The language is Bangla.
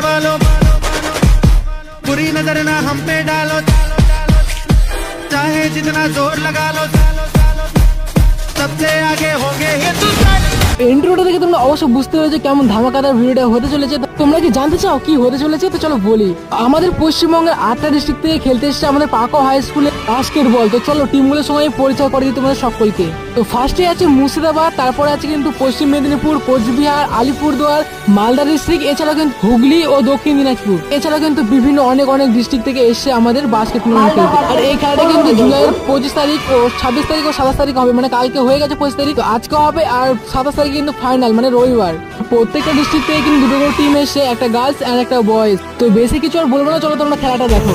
वालों बुरी नजर ना हम पे डालो, चाहे जितना जोर लगा लो, सबसे आगे होंगे हिंदुस्तान। ইন্ট্রোটা থেকে তোমরা অবশ্য বুঝতে পেরেছো কেমন ধামাকাদার ভিডিওটা হতে চলেছে। তোমরা কি জানতে চাও কি হতে চলেছে? তো চলো বলি। আমাদের পশ্চিমবঙ্গের 8টা ডিস্ট্রিক্ট থেকে খেলতে এসেছে আমাদের পাকো হাই স্কুলে বাস্কেটবল। তো চলো টিমগুলোর সঙ্গে পরিচয় করে দিই তোমাদের সকলকে। তো ফার্স্টে আছে মুর্শিদাবাদ, তারপরে আছে কিন্তু পশ্চিম মেদিনীপুর, কোচবিহার, আলিপুরদুয়ার, মালদা ডিস্ট্রিক্ট, এছাড়াও কিন্তু হুগলি ও দক্ষিণ দিনাজপুর, এছাড়াও কিন্তু বিভিন্ন অনেক ডিস্ট্রিক্ট থেকে এসেছে আমাদের বাস্কেট টুর্নামেন্ট খেলতে। আর এই খেলাটা কিন্তু জুলাইয়ের 25 তারিখ ও 26 তারিখ ও 27 তারিখ হবে, মানে কালকে হয়ে গেছে 25 তারিখ, তো আজকে হবে। আর 27 তারিখ কিন্তু ফাইনাল, মানে রবিবার। প্রত্যেকটা ডিস্ট্রিক্ট থেকে কিন্তু দুটো করে টিম এসে, একটা গার্লস আর একটা বয়েজ। তো বেশি কিছু আর বলবো না, চলো তোমরা খেলাটা দেখো।